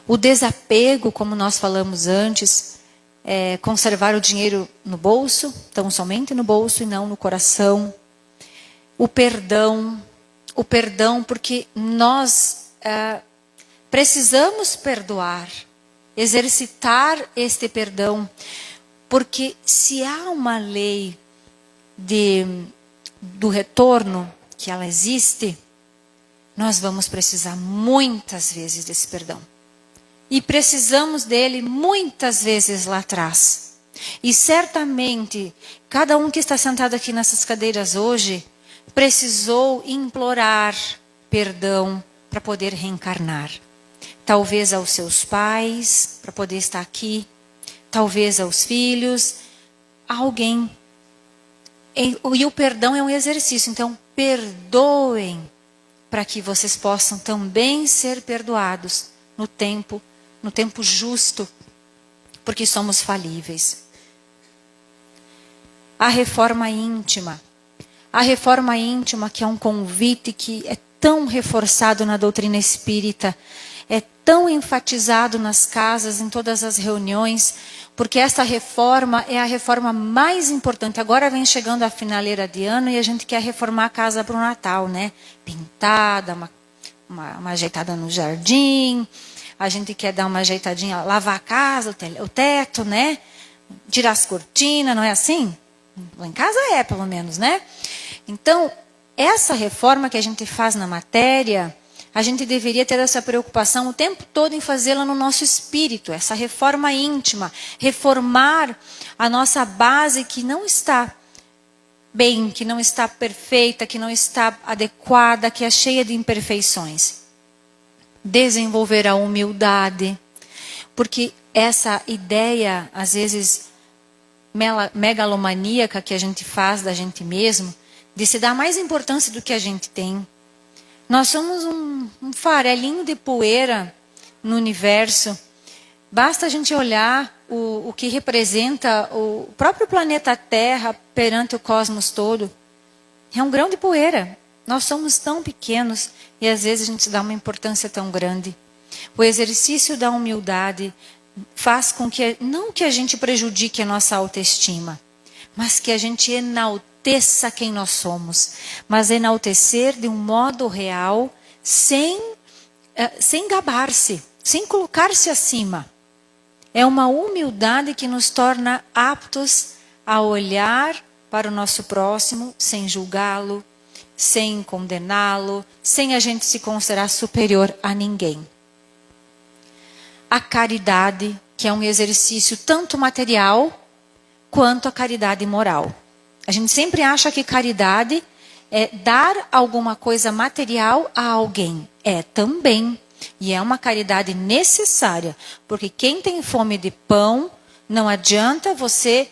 O desapego, como nós falamos antes, é conservar o dinheiro no bolso, então somente no bolso e não no coração. O perdão porque nós precisamos perdoar, exercitar este perdão, porque se há uma lei do retorno, que ela existe, nós vamos precisar muitas vezes desse perdão. E precisamos dele muitas vezes lá atrás. E certamente, cada um que está sentado aqui nessas cadeiras hoje, precisou implorar perdão para poder reencarnar. Talvez aos seus pais, para poder estar aqui. Talvez aos filhos, a alguém. E o perdão é um exercício. Então, perdoem para que vocês possam também ser perdoados no tempo justo, porque somos falíveis. A reforma íntima. A reforma íntima, que é um convite que é tão reforçado na doutrina espírita, é tão enfatizado nas casas, em todas as reuniões, porque essa reforma é a reforma mais importante. Agora vem chegando a finaleira de ano e a gente quer reformar a casa para o Natal, né? Pintada, uma ajeitada no jardim, a gente quer dar uma ajeitadinha, lavar a casa, o teto, né? Tirar as cortinas, não é assim? Lá em casa é, pelo menos, né? Então, essa reforma que a gente faz na matéria, a gente deveria ter essa preocupação o tempo todo em fazê-la no nosso espírito, essa reforma íntima, reformar a nossa base que não está bem, que não está perfeita, que não está adequada, que é cheia de imperfeições. Desenvolver a humildade, porque essa ideia, às vezes, megalomaníaca que a gente faz da gente mesmo, de se dar mais importância do que a gente tem. Nós somos um farelinho de poeira no universo. Basta a gente olhar o que representa o próprio planeta Terra perante o cosmos todo. É um grão de poeira. Nós somos tão pequenos e às vezes a gente dá uma importância tão grande. O exercício da humildade faz com que, não que a gente prejudique a nossa autoestima, mas que a gente enalteça quem nós somos. Mas enaltecer de um modo real, sem gabar-se, sem colocar-se acima. É uma humildade que nos torna aptos a olhar para o nosso próximo sem julgá-lo, sem condená-lo, sem a gente se considerar superior a ninguém. A caridade, que é um exercício tanto material quanto a caridade moral. A gente sempre acha que caridade é dar alguma coisa material a alguém. É também. E é uma caridade necessária. Porque quem tem fome de pão, não adianta você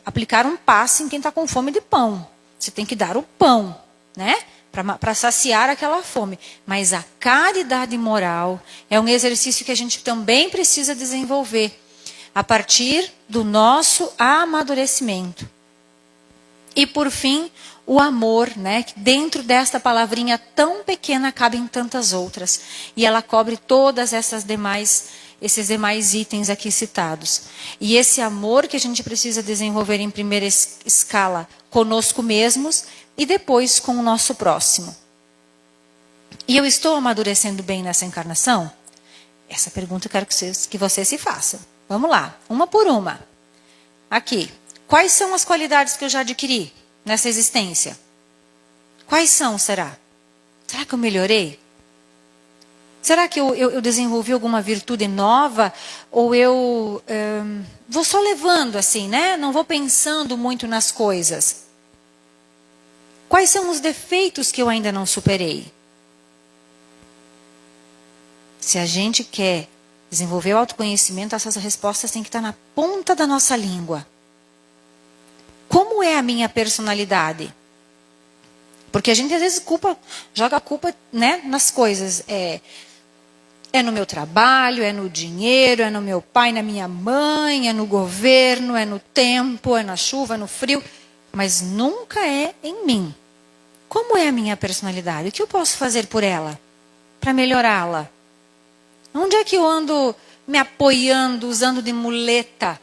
aplicar um passe em quem está com fome de pão. Você tem que dar o pão, né? Para saciar aquela fome. Mas a caridade moral é um exercício que a gente também precisa desenvolver a partir do nosso amadurecimento. E por fim, o amor, né? Que dentro desta palavrinha tão pequena cabem tantas outras. E ela cobre todas esses demais itens aqui citados. E esse amor que a gente precisa desenvolver em primeira escala conosco mesmos e depois com o nosso próximo. E eu estou amadurecendo bem nessa encarnação? Essa pergunta eu quero que você se faça. Vamos lá, uma por uma. Aqui, quais são as qualidades que eu já adquiri nessa existência? Quais são, será? Será que eu melhorei? Será que eu desenvolvi alguma virtude nova? Ou eu vou só levando assim, né? Não vou pensando muito nas coisas. Quais são os defeitos que eu ainda não superei? Se a gente quer desenvolver o autoconhecimento, essas respostas têm que estar na ponta da nossa língua. Como é a minha personalidade? Porque a gente às vezes joga a culpa, né, nas coisas. É no meu trabalho, é no dinheiro, é no meu pai, na minha mãe, é no governo, é no tempo, é na chuva, é no frio. Mas nunca é em mim. Como é a minha personalidade? O que eu posso fazer por ela? Para melhorá-la? Onde é que eu ando me apoiando, usando de muleta?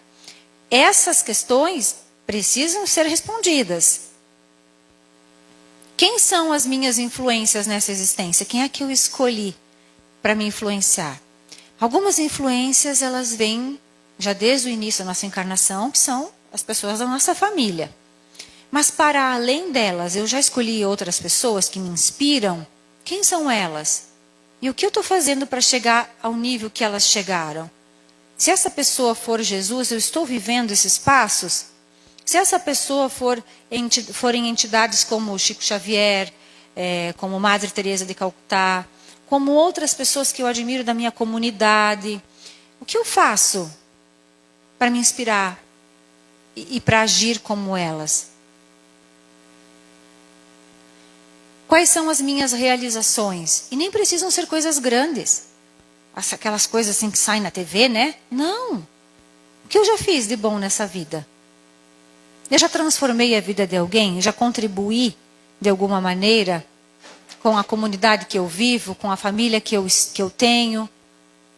Essas questões precisam ser respondidas. Quem são as minhas influências nessa existência? Quem é que eu escolhi para me influenciar? Algumas influências, elas vêm já desde o início da nossa encarnação, que são as pessoas da nossa família. Mas para além delas, eu já escolhi outras pessoas que me inspiram. Quem são elas? E o que eu estou fazendo para chegar ao nível que elas chegaram? Se essa pessoa for Jesus, eu estou vivendo esses passos? Se essa pessoa for em entidades como Chico Xavier, como Madre Teresa de Calcutá, como outras pessoas que eu admiro da minha comunidade, o que eu faço para me inspirar e para agir como elas? Quais são as minhas realizações? E nem precisam ser coisas grandes. Aquelas coisas assim que saem na TV, né? Não. O que eu já fiz de bom nessa vida? Eu já transformei a vida de alguém? Já contribuí de alguma maneira com a comunidade que eu vivo, com a família que eu tenho,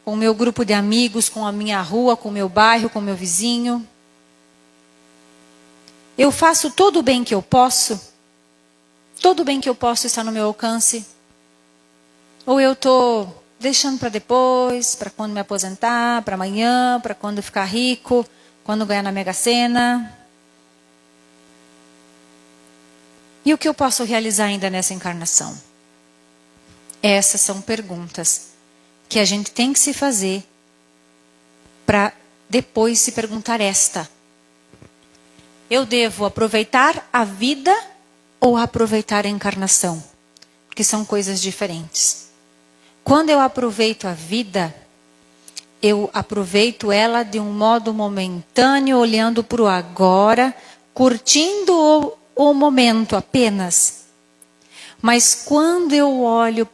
com o meu grupo de amigos, com a minha rua, com o meu bairro, com o meu vizinho? Eu faço todo o bem que eu posso? Todo o bem que eu posso está no meu alcance? Ou eu estou deixando para depois, para quando me aposentar, para amanhã, para quando ficar rico, quando ganhar na Mega Sena? E o que eu posso realizar ainda nessa encarnação? Essas são perguntas que a gente tem que se fazer para depois se perguntar esta. Eu devo aproveitar a vida ou aproveitar a encarnação? Porque são coisas diferentes. Quando eu aproveito a vida, eu aproveito ela de um modo momentâneo, olhando para o agora, curtindo o momento apenas. Mas quando eu olho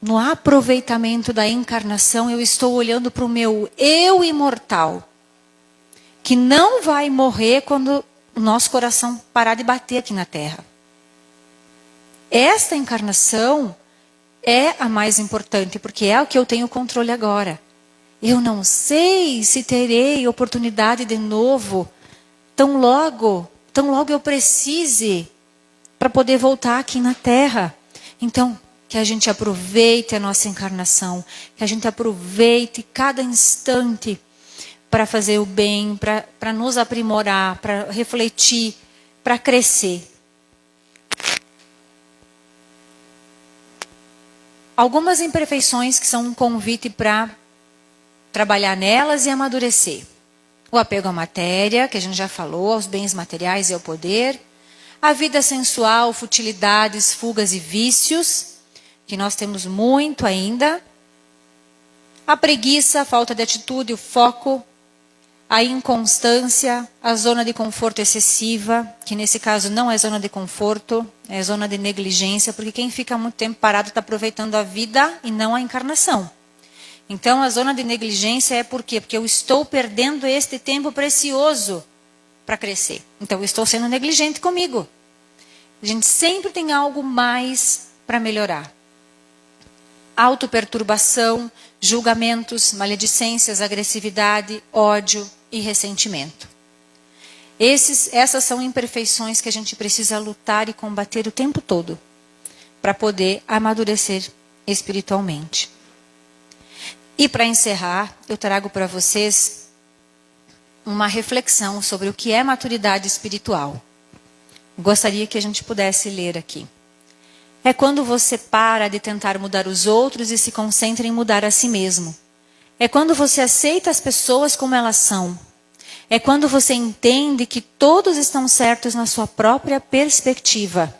no aproveitamento da encarnação, eu estou olhando para o meu eu imortal, que não vai morrer quando o nosso coração parar de bater aqui na Terra. Esta encarnação é a mais importante, porque é o que eu tenho controle agora. Eu não sei se terei oportunidade de novo, tão logo eu precise, para poder voltar aqui na Terra. Então, que a gente aproveite a nossa encarnação, que a gente aproveite cada instante para fazer o bem, para nos aprimorar, para refletir, para crescer. Algumas imperfeições que são um convite para trabalhar nelas e amadurecer. O apego à matéria, que a gente já falou, aos bens materiais e ao poder. A vida sensual, futilidades, fugas e vícios, que nós temos muito ainda. A preguiça, a falta de atitude, o foco. A inconstância, a zona de conforto excessiva, que nesse caso não é zona de conforto, é zona de negligência, porque quem fica muito tempo parado está aproveitando a vida e não a encarnação. Então, a zona de negligência é por quê? Porque eu estou perdendo este tempo precioso para crescer. Então, eu estou sendo negligente comigo. A gente sempre tem algo mais para melhorar. Autoperturbação, julgamentos, maledicências, agressividade, ódio e ressentimento. Essas são imperfeições que a gente precisa lutar e combater o tempo todo para poder amadurecer espiritualmente. E para encerrar, eu trago para vocês uma reflexão sobre o que é maturidade espiritual. Gostaria que a gente pudesse ler aqui. É quando você para de tentar mudar os outros e se concentra em mudar a si mesmo. É quando você aceita as pessoas como elas são. É quando você entende que todos estão certos na sua própria perspectiva.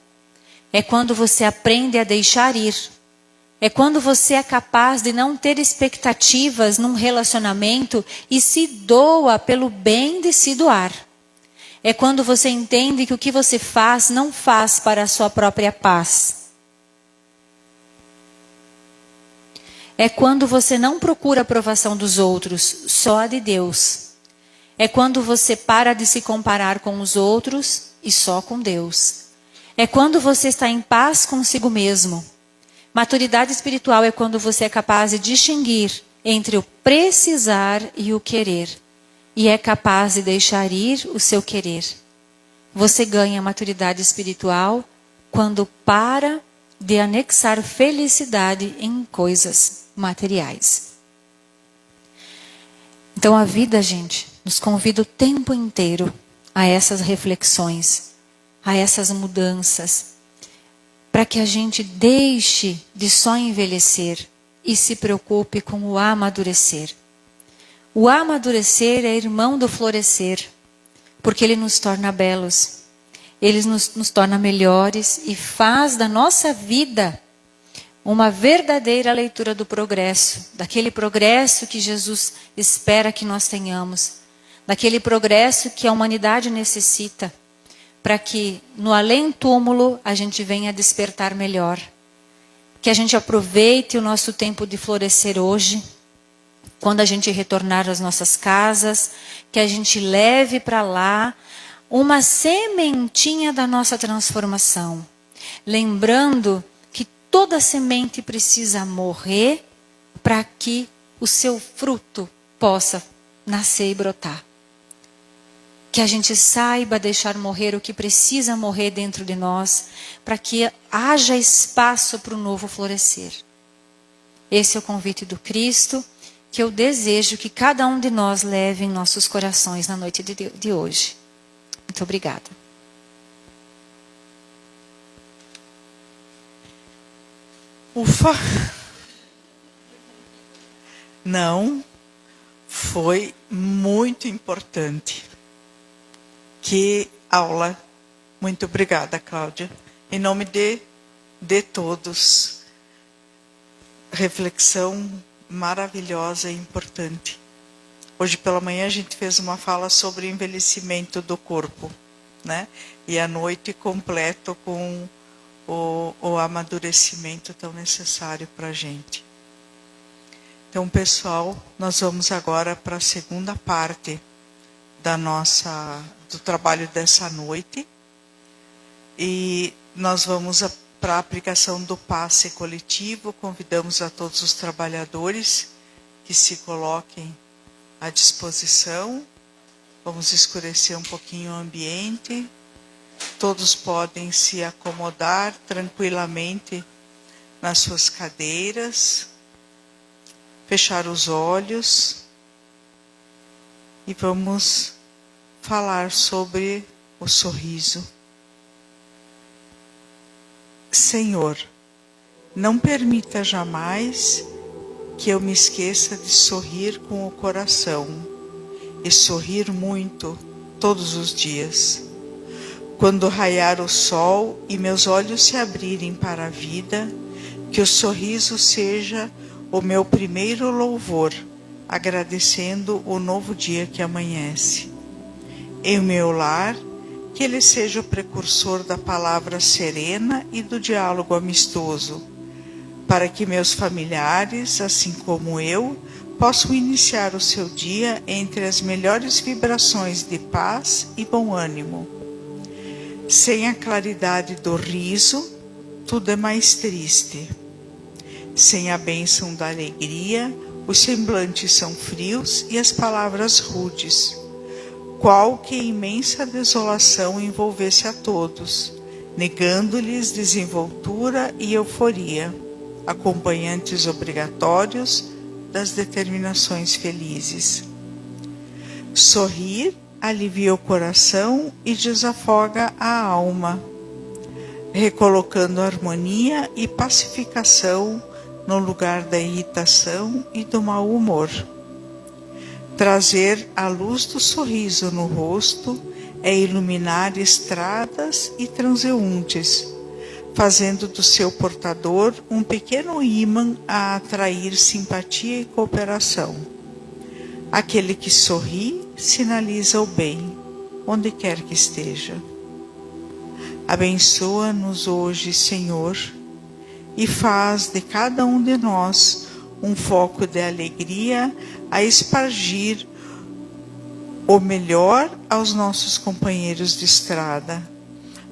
É quando você aprende a deixar ir. É quando você é capaz de não ter expectativas num relacionamento e se doa pelo bem de se doar. É quando você entende que o que você faz não faz para a sua própria paz. É quando você não procura a aprovação dos outros, só a de Deus. É quando você para de se comparar com os outros e só com Deus. É quando você está em paz consigo mesmo. Maturidade espiritual é quando você é capaz de distinguir entre o precisar e o querer. E é capaz de deixar ir o seu querer. Você ganha maturidade espiritual quando para de anexar felicidade em coisas materiais. Então a vida, gente, nos convida o tempo inteiro a essas reflexões, a essas mudanças, para que a gente deixe de só envelhecer e se preocupe com o amadurecer. O amadurecer é irmão do florescer, porque ele nos torna belos, ele nos torna melhores e faz da nossa vida uma verdadeira leitura do progresso, daquele progresso que Jesus espera que nós tenhamos, daquele progresso que a humanidade necessita, para que no além-túmulo a gente venha despertar melhor. Que a gente aproveite o nosso tempo de florescer hoje, quando a gente retornar às nossas casas, que a gente leve para lá uma sementinha da nossa transformação. Lembrando que toda semente precisa morrer para que o seu fruto possa nascer e brotar. Que a gente saiba deixar morrer o que precisa morrer dentro de nós, para que haja espaço para o novo florescer. Esse é o convite do Cristo, que eu desejo que cada um de nós leve em nossos corações na noite de hoje. Muito obrigada. Ufa! Não, foi muito importante. Que aula. Muito obrigada, Cláudia. Em nome de todos. Reflexão maravilhosa e importante. Hoje pela manhã a gente fez uma fala sobre envelhecimento do corpo, né? E à noite completo com o amadurecimento tão necessário para a gente. Então, pessoal, nós vamos agora para a segunda parte do trabalho dessa noite. E nós vamos para a aplicação do passe coletivo. Convidamos a todos os trabalhadores que se coloquem à disposição. Vamos escurecer um pouquinho o ambiente. Todos podem se acomodar tranquilamente nas suas cadeiras, fechar os olhos e vamos falar sobre o sorriso. Senhor, não permita jamais que eu me esqueça de sorrir com o coração e sorrir muito todos os dias. Quando raiar o sol e meus olhos se abrirem para a vida, que o sorriso seja o meu primeiro louvor, agradecendo o novo dia que amanhece. Em meu lar, que ele seja o precursor da palavra serena e do diálogo amistoso, para que meus familiares, assim como eu, possam iniciar o seu dia entre as melhores vibrações de paz e bom ânimo. Sem a claridade do riso, tudo é mais triste. Sem a bênção da alegria, os semblantes são frios e as palavras rudes. Qual que imensa desolação envolvesse a todos, negando-lhes desenvoltura e euforia, acompanhantes obrigatórios das determinações felizes. Sorrir alivia o coração e desafoga a alma, recolocando harmonia e pacificação no lugar da irritação e do mau humor. Trazer a luz do sorriso no rosto é iluminar estradas e transeuntes, fazendo do seu portador um pequeno ímã a atrair simpatia e cooperação. Aquele que sorri sinaliza o bem, onde quer que esteja. Abençoa-nos hoje, Senhor, e faz de cada um de nós um foco de alegria a espargir o melhor aos nossos companheiros de estrada,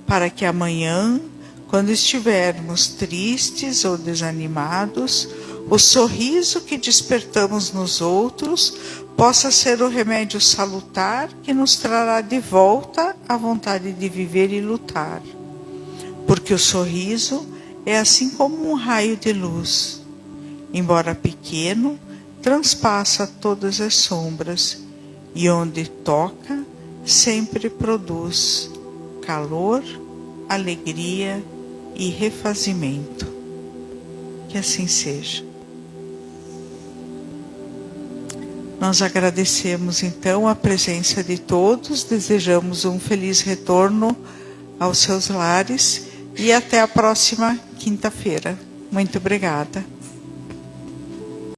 para que amanhã, quando estivermos tristes ou desanimados, o sorriso que despertamos nos outros possa ser o remédio salutar que nos trará de volta a vontade de viver e lutar. Porque o sorriso é assim como um raio de luz. Embora pequeno, transpassa todas as sombras e onde toca, sempre produz calor, alegria e refazimento. Que assim seja. Nós agradecemos então a presença de todos, desejamos um feliz retorno aos seus lares e até a próxima quinta-feira. Muito obrigada.